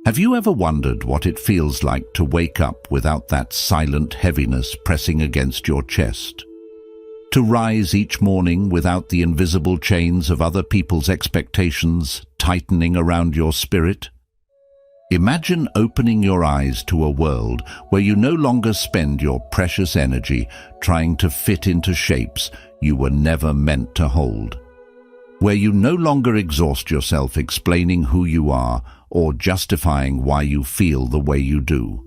Have you ever wondered what it feels like to wake up without that silent heaviness pressing against your chest? To rise each morning without the invisible chains of other people's expectations tightening around your spirit? Imagine opening your eyes to a world where you no longer spend your precious energy trying to fit into shapes you were never meant to hold. Where you no longer exhaust yourself explaining who you are or justifying why you feel the way you do.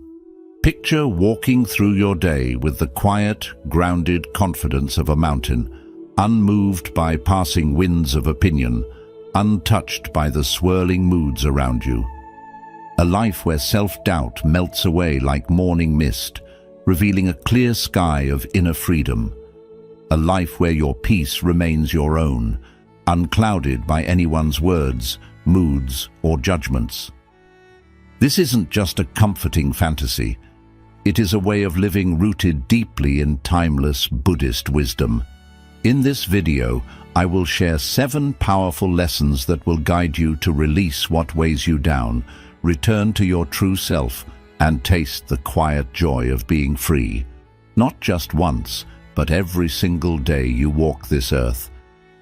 Picture walking through your day with the quiet, grounded confidence of a mountain, unmoved by passing winds of opinion, untouched by the swirling moods around you. A life where self-doubt melts away like morning mist, revealing a clear sky of inner freedom. A life where your peace remains your own, unclouded by anyone's words, moods, or judgments. This isn't just a comforting fantasy. It is a way of living rooted deeply in timeless Buddhist wisdom. In this video, I will share 7 powerful lessons that will guide you to release what weighs you down, return to your true self, and taste the quiet joy of being free. Not just once, but every single day you walk this earth.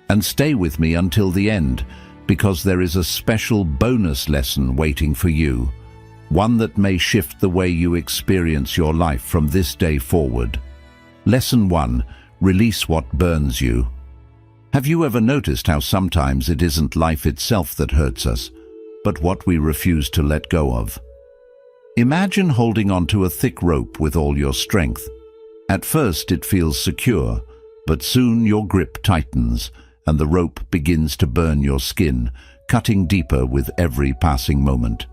And stay with me until the end, because there is a special bonus lesson waiting for you. One that may shift the way you experience your life from this day forward. Lesson 1. Release what burns you. Have you ever noticed how sometimes it isn't life itself that hurts us, but what we refuse to let go of? Imagine holding onto a thick rope with all your strength. At first it feels secure, but soon your grip tightens and the rope begins to burn your skin, cutting deeper with every passing moment.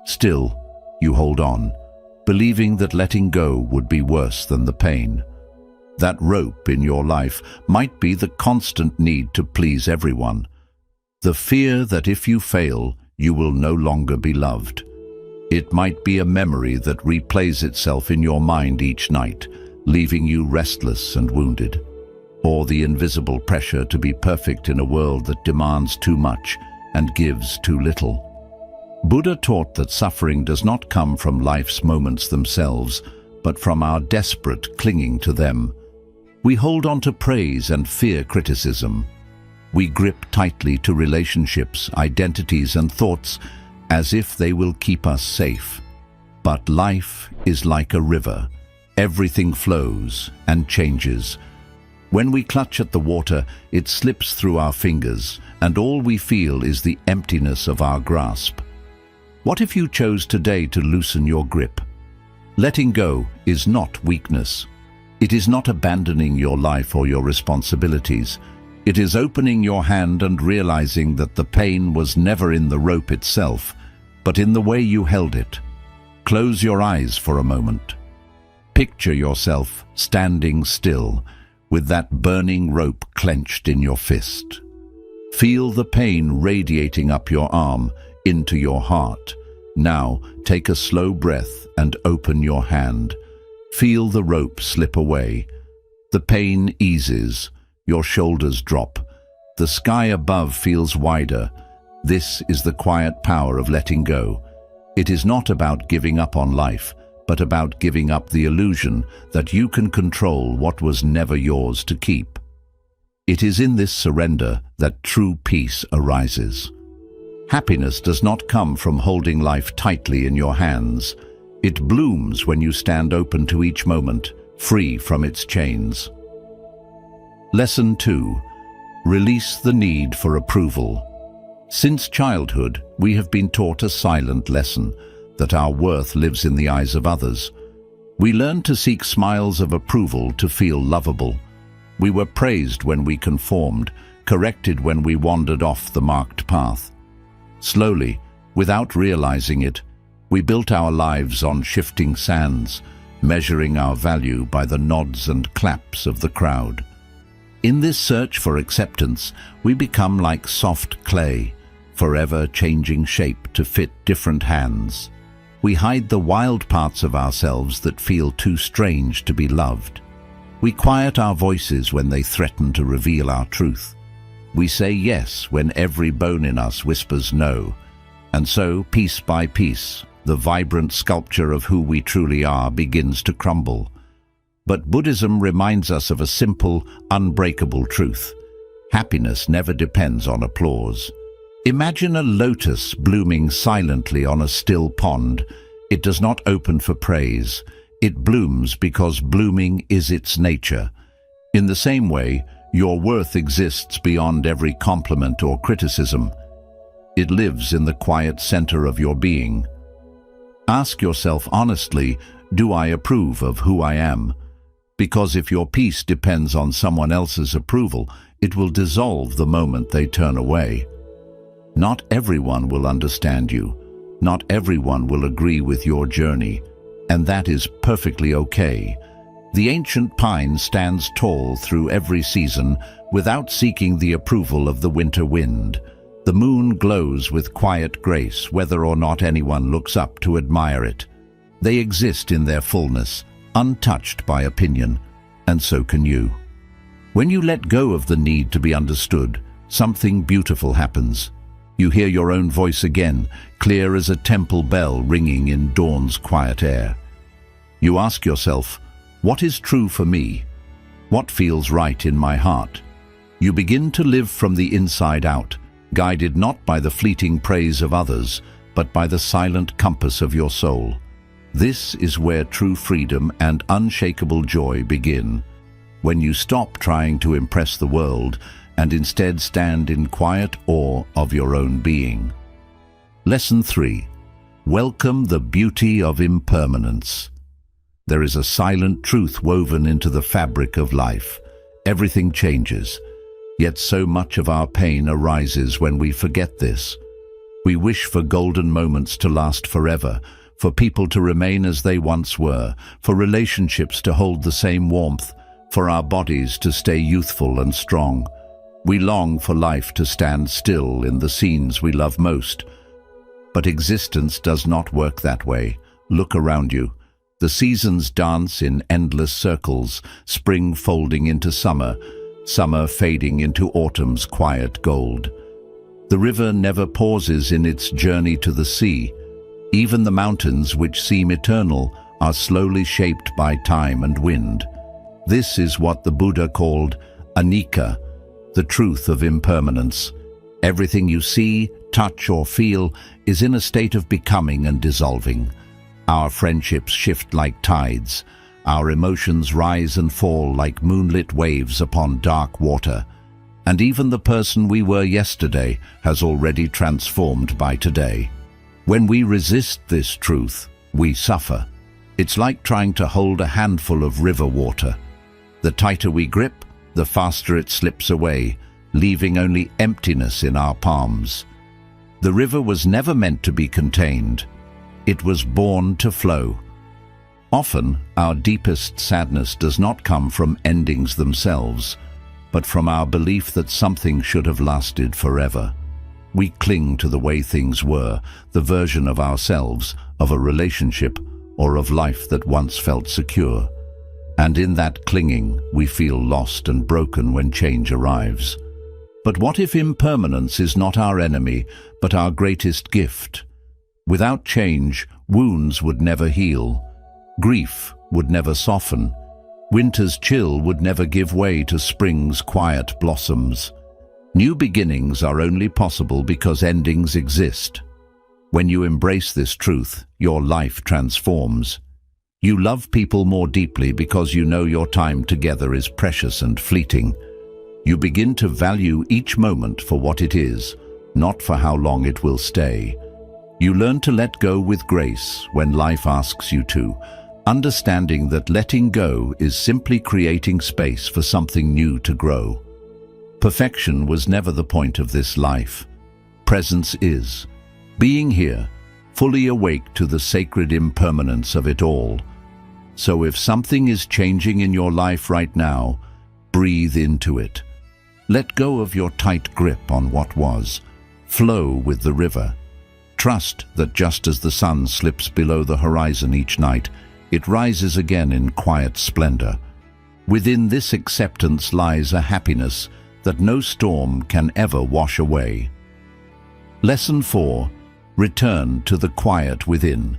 Still, you hold on, believing that letting go would be worse than the pain. That rope in your life might be the constant need to please everyone. The fear that if you fail, you will no longer be loved. It might be a memory that replays itself in your mind each night, leaving you restless and wounded. Or the invisible pressure to be perfect in a world that demands too much and gives too little. Buddha taught that suffering does not come from life's moments themselves, but from our desperate clinging to them. We hold on to praise and fear criticism. We grip tightly to relationships, identities, and thoughts as if they will keep us safe. But life is like a river. Everything flows and changes. When we clutch at the water, it slips through our fingers, and all we feel is the emptiness of our grasp. What if you chose today to loosen your grip? Letting go is not weakness. It is not abandoning your life or your responsibilities. It is opening your hand and realizing that the pain was never in the rope itself, but in the way you held it. Close your eyes for a moment. Picture yourself standing still, with that burning rope clenched in your fist. Feel the pain radiating up your arm, into your heart. Now, take a slow breath and open your hand. Feel the rope slip away. The pain eases. Your shoulders drop. The sky above feels wider. This is the quiet power of letting go. It is not about giving up on life, but about giving up the illusion that you can control what was never yours to keep. It is in this surrender that true peace arises. Happiness does not come from holding life tightly in your hands. It blooms when you stand open to each moment, free from its chains. Lesson 2. Release the need for approval. Since childhood, we have been taught a silent lesson, that our worth lives in the eyes of others. We learned to seek smiles of approval to feel lovable. We were praised when we conformed, corrected when we wandered off the marked path. Slowly, without realizing it, we built our lives on shifting sands, measuring our value by the nods and claps of the crowd. In this search for acceptance, we become like soft clay, forever changing shape to fit different hands. We hide the wild parts of ourselves that feel too strange to be loved. We quiet our voices when they threaten to reveal our truth. We say yes when every bone in us whispers no. And so, piece by piece, the vibrant sculpture of who we truly are begins to crumble. But Buddhism reminds us of a simple, unbreakable truth. Happiness never depends on applause. Imagine a lotus blooming silently on a still pond. It does not open for praise. It blooms because blooming is its nature. In the same way, your worth exists beyond every compliment or criticism. It lives in the quiet center of your being. Ask yourself honestly, do I approve of who I am? Because if your peace depends on someone else's approval, it will dissolve the moment they turn away. Not everyone will understand you. Not everyone will agree with your journey, and that is perfectly okay. The ancient pine stands tall through every season without seeking the approval of the winter wind. The moon glows with quiet grace whether or not anyone looks up to admire it. They exist in their fullness, untouched by opinion, and so can you. When you let go of the need to be understood, something beautiful happens. You hear your own voice again, clear as a temple bell ringing in dawn's quiet air. You ask yourself, what is true for me? What feels right in my heart? You begin to live from the inside out, guided not by the fleeting praise of others, but by the silent compass of your soul. This is where true freedom and unshakable joy begin, when you stop trying to impress the world and instead stand in quiet awe of your own being. Lesson 3. Welcome the beauty of impermanence. There is a silent truth woven into the fabric of life. Everything changes, yet so much of our pain arises when we forget this. We wish for golden moments to last forever, for people to remain as they once were, for relationships to hold the same warmth, for our bodies to stay youthful and strong. We long for life to stand still in the scenes we love most. But existence does not work that way. Look around you. The seasons dance in endless circles, spring folding into summer, summer fading into autumn's quiet gold. The river never pauses in its journey to the sea. Even the mountains, which seem eternal, are slowly shaped by time and wind. This is what the Buddha called anicca, the truth of impermanence. Everything you see, touch, or feel is in a state of becoming and dissolving. Our friendships shift like tides. Our emotions rise and fall like moonlit waves upon dark water. And even the person we were yesterday has already transformed by today. When we resist this truth, we suffer. It's like trying to hold a handful of river water. The tighter we grip, the faster it slips away, leaving only emptiness in our palms. The river was never meant to be contained. It was born to flow. Often, our deepest sadness does not come from endings themselves, but from our belief that something should have lasted forever. We cling to the way things were, the version of ourselves, of a relationship, or of life that once felt secure. And in that clinging, we feel lost and broken when change arrives. But what if impermanence is not our enemy, but our greatest gift? Without change, wounds would never heal. Grief would never soften. Winter's chill would never give way to spring's quiet blossoms. New beginnings are only possible because endings exist. When you embrace this truth, your life transforms. You love people more deeply because you know your time together is precious and fleeting. You begin to value each moment for what it is, not for how long it will stay. You learn to let go with grace when life asks you to, understanding that letting go is simply creating space for something new to grow. Perfection was never the point of this life. Presence is. Being here, fully awake to the sacred impermanence of it all. So if something is changing in your life right now, breathe into it. Let go of your tight grip on what was. Flow with the river. Trust that just as the sun slips below the horizon each night, it rises again in quiet splendor. Within this acceptance lies a happiness that no storm can ever wash away. Lesson 4. Return to the quiet within.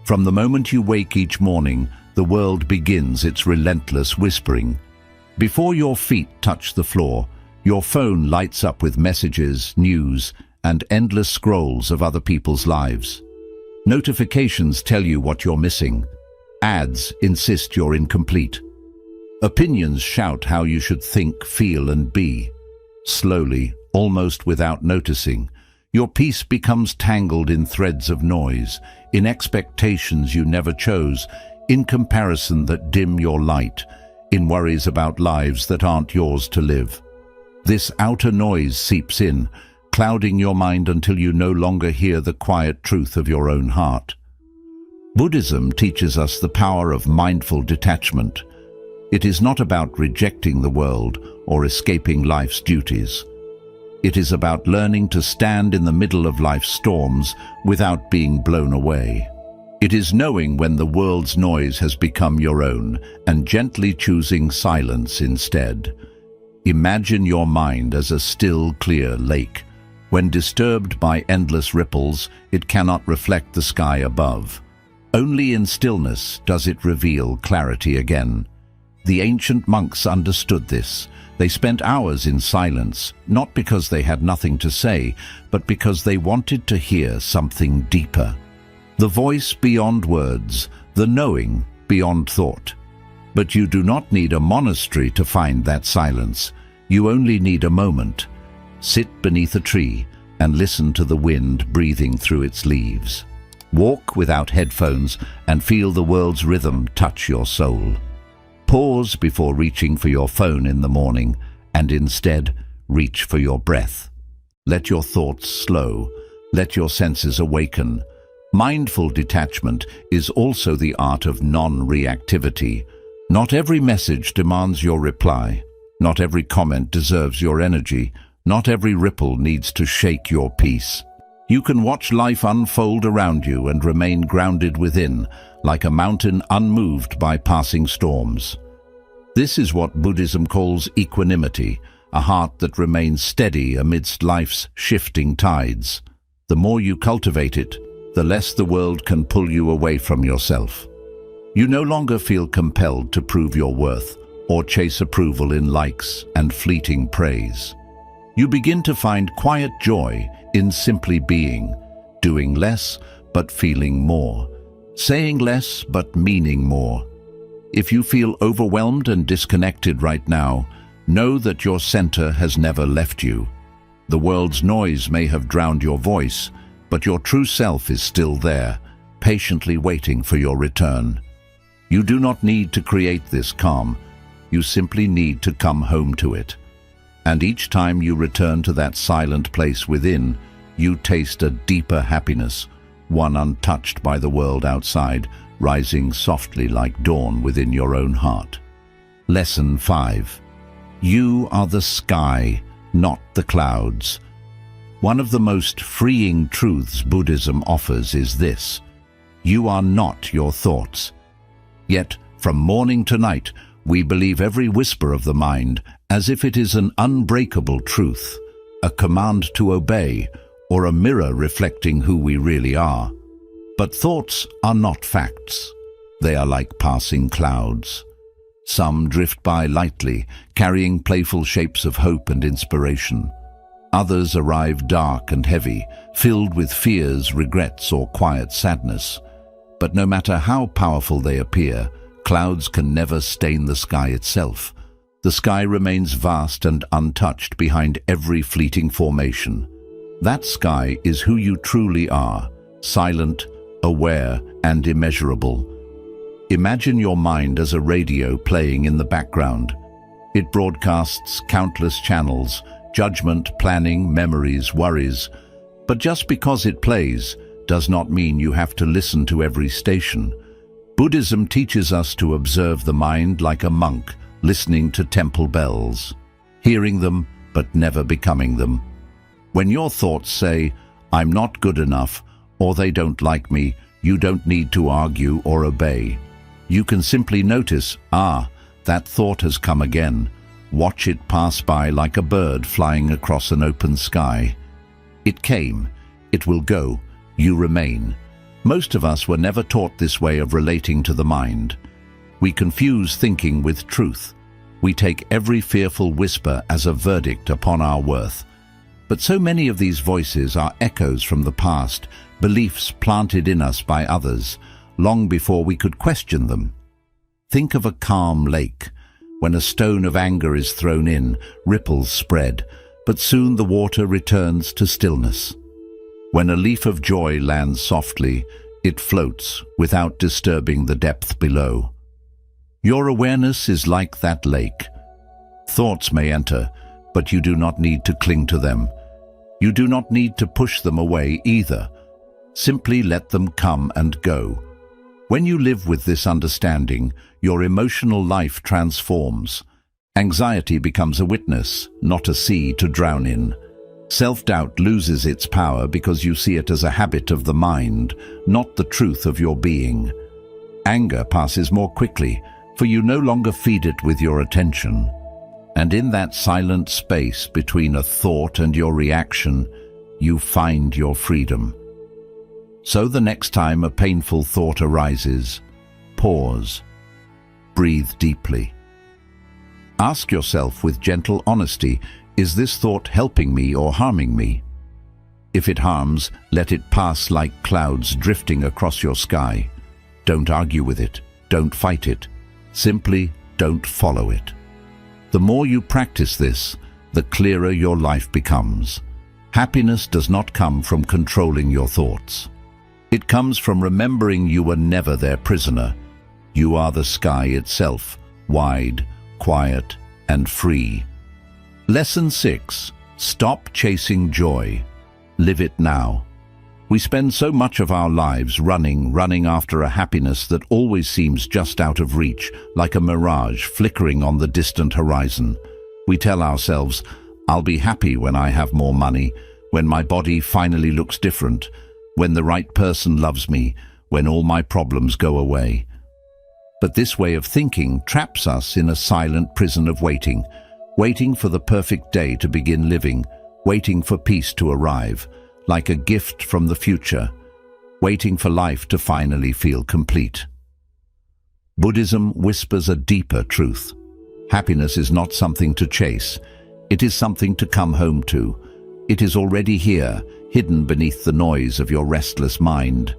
From the moment you wake each morning, the world begins its relentless whispering. Before your feet touch the floor, your phone lights up with messages, news, and endless scrolls of other people's lives. Notifications tell you what you're missing. Ads insist you're incomplete. Opinions shout how you should think, feel, and be. Slowly, almost without noticing, your peace becomes tangled in threads of noise, in expectations you never chose, in comparison that dim your light, in worries about lives that aren't yours to live. This outer noise seeps in, clouding your mind until you no longer hear the quiet truth of your own heart. Buddhism teaches us the power of mindful detachment. It is not about rejecting the world or escaping life's duties. It is about learning to stand in the middle of life's storms without being blown away. It is knowing when the world's noise has become your own and gently choosing silence instead. Imagine your mind as a still, clear lake. When disturbed by endless ripples, it cannot reflect the sky above. Only in stillness does it reveal clarity again. The ancient monks understood this. They spent hours in silence, not because they had nothing to say, but because they wanted to hear something deeper. The voice beyond words, the knowing beyond thought. But you do not need a monastery to find that silence. You only need a moment. Sit beneath a tree and listen to the wind breathing through its leaves. Walk without headphones and feel the world's rhythm touch your soul. Pause before reaching for your phone in the morning and instead reach for your breath. Let your thoughts slow. Let your senses awaken. Mindful detachment is also the art of non-reactivity. Not every message demands your reply. Not every comment deserves your energy. Not every ripple needs to shake your peace. You can watch life unfold around you and remain grounded within, like a mountain unmoved by passing storms. This is what Buddhism calls equanimity, a heart that remains steady amidst life's shifting tides. The more you cultivate it, the less the world can pull you away from yourself. You no longer feel compelled to prove your worth or chase approval in likes and fleeting praise. You begin to find quiet joy in simply being, doing less but feeling more, saying less but meaning more. If you feel overwhelmed and disconnected right now, know that your center has never left you. The world's noise may have drowned your voice, but your true self is still there, patiently waiting for your return. You do not need to create this calm. You simply need to come home to it. And each time you return to that silent place within, you taste a deeper happiness, one untouched by the world outside, rising softly like dawn within your own heart. Lesson 5. You are the sky, not the clouds. One of the most freeing truths Buddhism offers is this: you are not your thoughts. Yet, from morning to night, we believe every whisper of the mind as if it is an unbreakable truth, a command to obey, or a mirror reflecting who we really are. But thoughts are not facts. They are like passing clouds. Some drift by lightly, carrying playful shapes of hope and inspiration. Others arrive dark and heavy, filled with fears, regrets, or quiet sadness. But no matter how powerful they appear, clouds can never stain the sky itself. The sky remains vast and untouched behind every fleeting formation. That sky is who you truly are, silent, aware, and immeasurable. Imagine your mind as a radio playing in the background. It broadcasts countless channels, judgment, planning, memories, worries. But just because it plays does not mean you have to listen to every station. Buddhism teaches us to observe the mind like a monk listening to temple bells, hearing them but never becoming them. When your thoughts say, "I'm not good enough," or "they don't like me," you don't need to argue or obey. You can simply notice, that thought has come again. Watch it pass by like a bird flying across an open sky. It came, it will go. you remain. Most of us were never taught this way of relating to the mind. We confuse thinking with truth. We take every fearful whisper as a verdict upon our worth. But so many of these voices are echoes from the past, beliefs planted in us by others, long before we could question them. Think of a calm lake. When a stone of anger is thrown in, ripples spread, but soon the water returns to stillness. When a leaf of joy lands softly, it floats without disturbing the depth below. Your awareness is like that lake. Thoughts may enter, but you do not need to cling to them. You do not need to push them away either. Simply let them come and go. When you live with this understanding, your emotional life transforms. Anxiety becomes a witness, not a sea to drown in. Self-doubt loses its power because you see it as a habit of the mind, not the truth of your being. Anger passes more quickly, for you no longer feed it with your attention. And in that silent space between a thought and your reaction, you find your freedom. So the next time a painful thought arises, pause. Breathe deeply. Ask yourself with gentle honesty, is this thought helping me or harming me? If it harms, let it pass like clouds drifting across your sky. Don't argue with it. Don't fight it. Simply don't follow it. The more you practice this, the clearer your life becomes. Happiness does not come from controlling your thoughts. It comes from remembering you were never their prisoner. You are the sky itself, wide, quiet, and free. Lesson 6. Stop chasing joy. Live it now. We spend so much of our lives running after a happiness that always seems just out of reach, like a mirage flickering on the distant horizon. We tell ourselves, I'll be happy when I have more money, when my body finally looks different, when the right person loves me, when all my problems go away. But this way of thinking traps us in a silent prison of waiting for the perfect day to begin living, waiting for peace to arrive, like a gift from the future, waiting for life to finally feel complete. Buddhism whispers a deeper truth. Happiness is not something to chase. It is something to come home to. It is already here, hidden beneath the noise of your restless mind.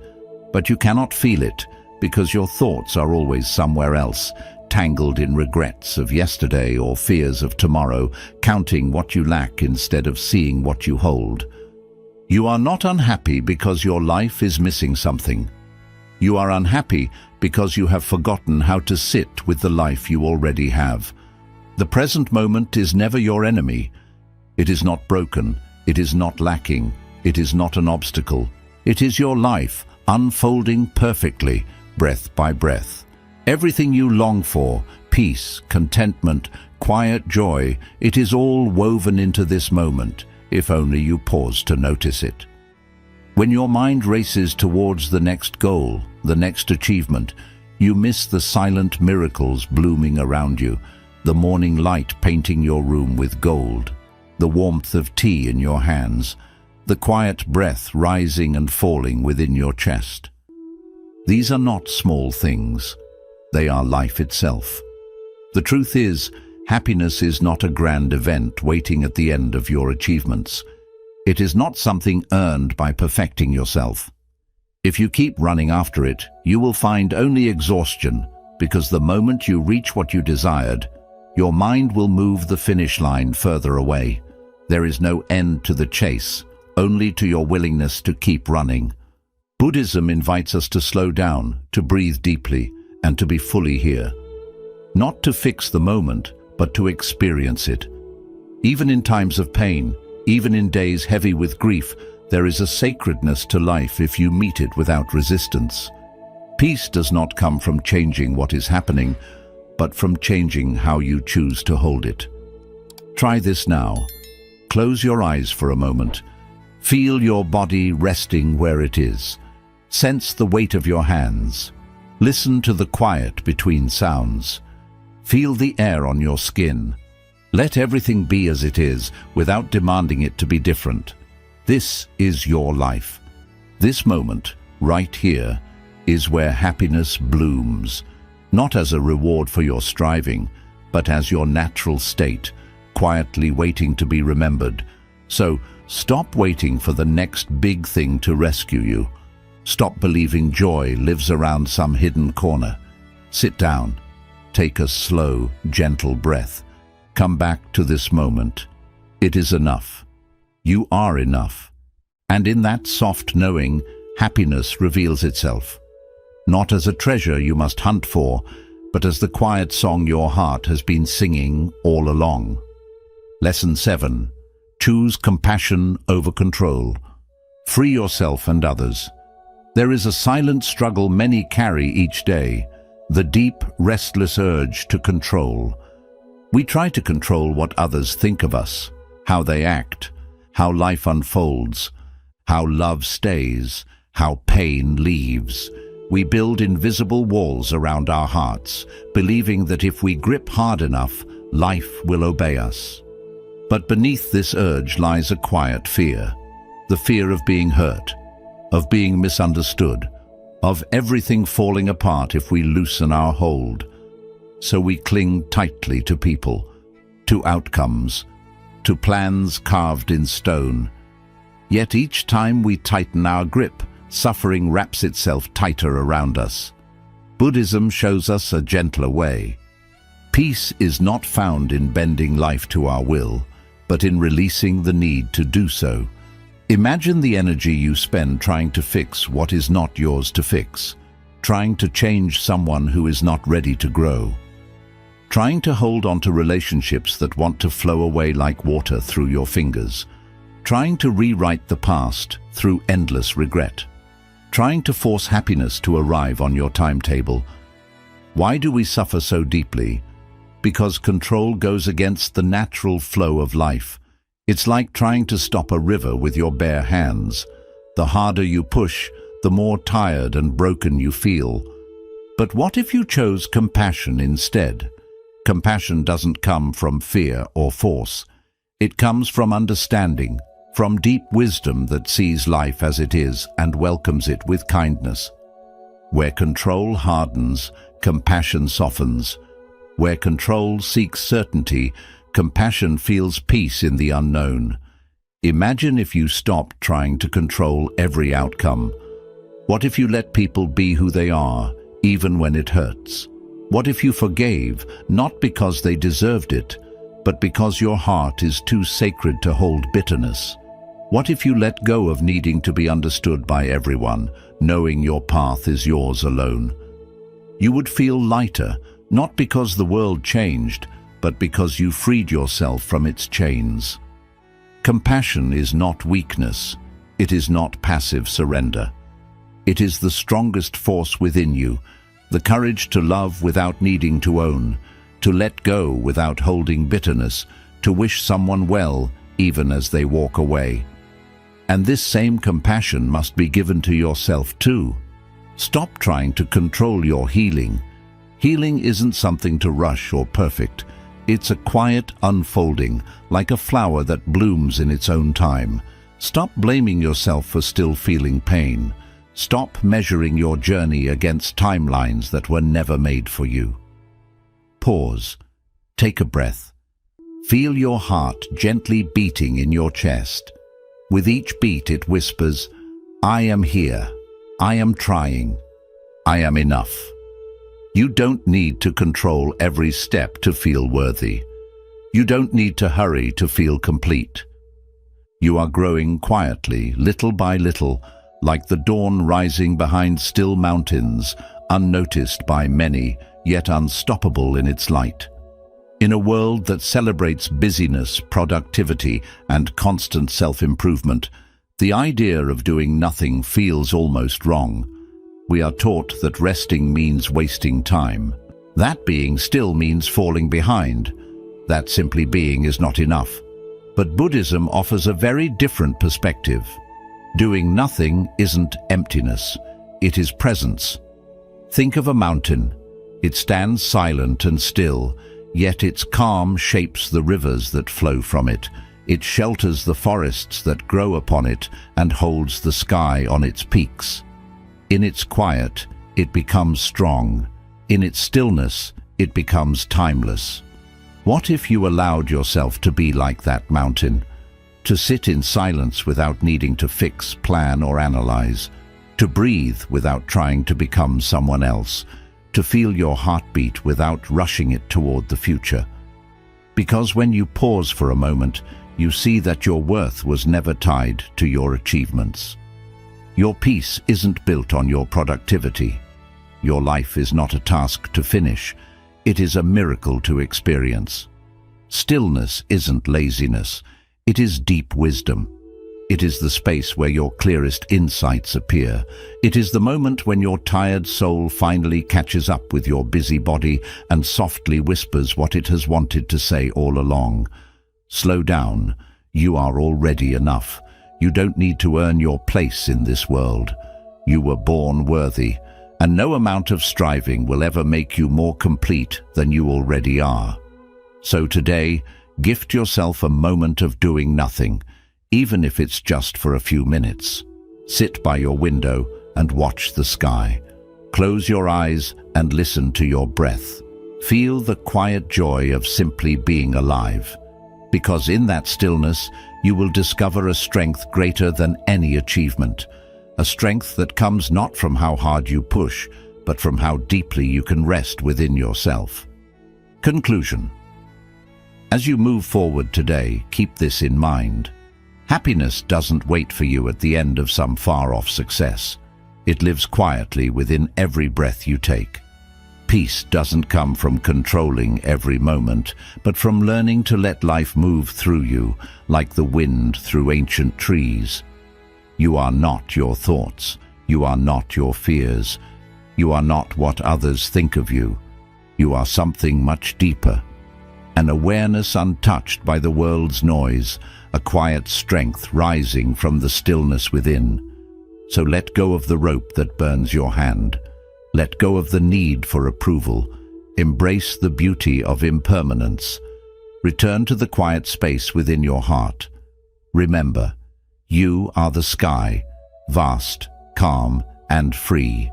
But you cannot feel it because your thoughts are always somewhere else, tangled in regrets of yesterday or fears of tomorrow, counting what you lack instead of seeing what you hold. You are not unhappy because your life is missing something. You are unhappy because you have forgotten how to sit with the life you already have. The present moment is never your enemy. It is not broken. It is not lacking. It is not an obstacle. It is your life, unfolding perfectly, breath by breath. Everything you long for, peace, contentment, quiet joy, it is all woven into this moment, if only you pause to notice it. When your mind races towards the next goal, the next achievement, you miss the silent miracles blooming around you, the morning light painting your room with gold, the warmth of tea in your hands, the quiet breath rising and falling within your chest. These are not small things. They are life itself. The truth is, happiness is not a grand event waiting at the end of your achievements. It is not something earned by perfecting yourself. If you keep running after it, you will find only exhaustion, because the moment you reach what you desired, your mind will move the finish line further away. There is no end to the chase, only to your willingness to keep running. Buddhism invites us to slow down, to breathe deeply, and to be fully here. Not to fix the moment, but to experience it. Even in times of pain, even in days heavy with grief, there is a sacredness to life if you meet it without resistance. Peace does not come from changing what is happening, but from changing how you choose to hold it. Try this now. Close your eyes for a moment. Feel your body resting where it is. Sense the weight of your hands. Listen to the quiet between sounds. Feel the air on your skin. Let everything be as it is, without demanding it to be different. This is your life. This moment, right here, is where happiness blooms, not as a reward for your striving, but as your natural state, quietly waiting to be remembered. So, stop waiting for the next big thing to rescue you. Stop believing joy lives around some hidden corner. Sit down. Take a slow, gentle breath. Come back to this moment. It is enough. You are enough. And in that soft knowing, happiness reveals itself. Not as a treasure you must hunt for, but as the quiet song your heart has been singing all along. Lesson 7. Choose compassion over control. Free yourself and others. There is a silent struggle many carry each day, the deep, restless urge to control. We try to control what others think of us, how they act, how life unfolds, how love stays, how pain leaves. We build invisible walls around our hearts, believing that if we grip hard enough, life will obey us. But beneath this urge lies a quiet fear, the fear of being hurt, of being misunderstood, of everything falling apart if we loosen our hold. So we cling tightly to people, to outcomes, to plans carved in stone. Yet each time we tighten our grip, suffering wraps itself tighter around us. Buddhism shows us a gentler way. Peace is not found in bending life to our will, but in releasing the need to do so. Imagine the energy you spend trying to fix what is not yours to fix, trying to change someone who is not ready to grow, trying to hold on to relationships that want to flow away like water through your fingers, trying to rewrite the past through endless regret, trying to force happiness to arrive on your timetable. Why do we suffer so deeply? Because control goes against the natural flow of life. It's like trying to stop a river with your bare hands. The harder you push, the more tired and broken you feel. But what if you chose compassion instead? Compassion doesn't come from fear or force. It comes from understanding, from deep wisdom that sees life as it is and welcomes it with kindness. Where control hardens, compassion softens. Where control seeks certainty, compassion feels peace in the unknown. Imagine if you stopped trying to control every outcome. What if you let people be who they are, even when it hurts? What if you forgave, not because they deserved it, but because your heart is too sacred to hold bitterness? What if you let go of needing to be understood by everyone, knowing your path is yours alone? You would feel lighter, not because the world changed, but because you freed yourself from its chains. Compassion is not weakness. It is not passive surrender. It is the strongest force within you, the courage to love without needing to own, to let go without holding bitterness, to wish someone well even as they walk away. And this same compassion must be given to yourself too. Stop trying to control your healing. Healing isn't something to rush or perfect. It's a quiet unfolding, like a flower that blooms in its own time. Stop blaming yourself for still feeling pain. Stop measuring your journey against timelines that were never made for you. Pause. Take a breath. Feel your heart gently beating in your chest. With each beat it whispers, "I am here. I am trying. I am enough." You don't need to control every step to feel worthy. You don't need to hurry to feel complete. You are growing quietly, little by little, like the dawn rising behind still mountains, unnoticed by many, yet unstoppable in its light. In a world that celebrates busyness, productivity, and constant self-improvement, the idea of doing nothing feels almost wrong. We are taught that resting means wasting time. That being still means falling behind. That simply being is not enough. But Buddhism offers a very different perspective. Doing nothing isn't emptiness, it is presence. Think of a mountain. It stands silent and still, yet its calm shapes the rivers that flow from it. It shelters the forests that grow upon it and holds the sky on its peaks. In its quiet, it becomes strong. In its stillness, it becomes timeless. What if you allowed yourself to be like that mountain? To sit in silence without needing to fix, plan, or analyze. To breathe without trying to become someone else. To feel your heartbeat without rushing it toward the future. Because when you pause for a moment, you see that your worth was never tied to your achievements. Your peace isn't built on your productivity. Your life is not a task to finish. It is a miracle to experience. Stillness isn't laziness. It is deep wisdom. It is the space where your clearest insights appear. It is the moment when your tired soul finally catches up with your busy body and softly whispers what it has wanted to say all along. Slow down. You are already enough. You don't need to earn your place in this world. You were born worthy, and no amount of striving will ever make you more complete than you already are. So today, gift yourself a moment of doing nothing, even if it's just for a few minutes. Sit by your window and watch the sky. Close your eyes and listen to your breath. Feel the quiet joy of simply being alive. Because in that stillness, you will discover a strength greater than any achievement. A strength that comes not from how hard you push, but from how deeply you can rest within yourself. Conclusion. As you move forward today, keep this in mind. Happiness doesn't wait for you at the end of some far-off success. It lives quietly within every breath you take. Peace doesn't come from controlling every moment, but from learning to let life move through you, like the wind through ancient trees. You are not your thoughts. You are not your fears. You are not what others think of you. You are something much deeper. An awareness untouched by the world's noise, a quiet strength rising from the stillness within. So let go of the rope that burns your hand. Let go of the need for approval. Embrace the beauty of impermanence. Return to the quiet space within your heart. Remember, you are the sky, vast, calm, and free.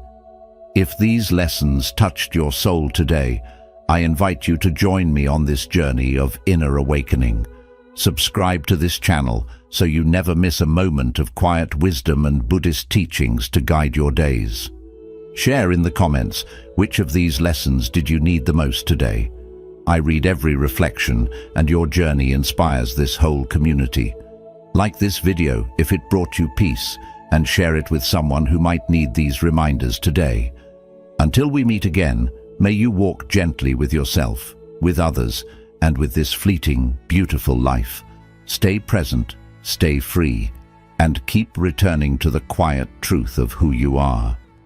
If these lessons touched your soul today, I invite you to join me on this journey of inner awakening. Subscribe to this channel so you never miss a moment of quiet wisdom and Buddhist teachings to guide your days. Share in the comments which of these lessons did you need the most today. I read every reflection, and your journey inspires this whole community. Like this video if it brought you peace, and share it with someone who might need these reminders today. Until we meet again, may you walk gently with yourself, with others, and with this fleeting, beautiful life. Stay present, stay free, and keep returning to the quiet truth of who you are.